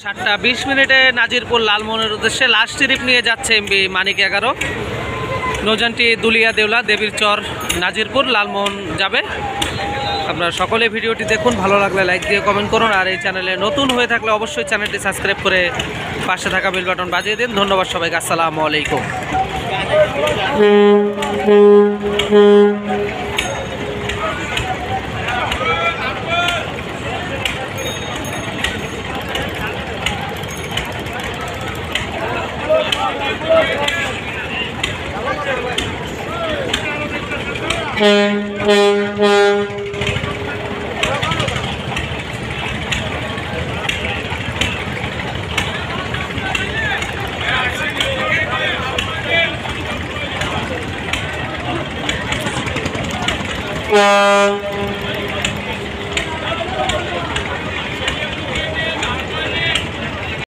7:20 নাজিরপুর লালমোহনের উদ্দেশ্যে last trip নিয়ে যাচ্ছে এমবি মানিক 11। নৌযানটি দুলিয়া দেউলা দেবীর চর নাজিরপুর লালমোহন যাবে। আপনারা সকলে ভিডিওটি দেখুন, ভালো লাগলে লাইক দিয়ে কমেন্ট করুন, আর এই চ্যানেলে নতুন হয়ে থাকলে অবশ্যই চ্যানেলটি সাবস্ক্রাইব করে পাশে থাকা বেল বাটন বাজিয়ে দিন। ধন্যবাদ সবাইকে, আসসালামু আলাইকুম। Wow.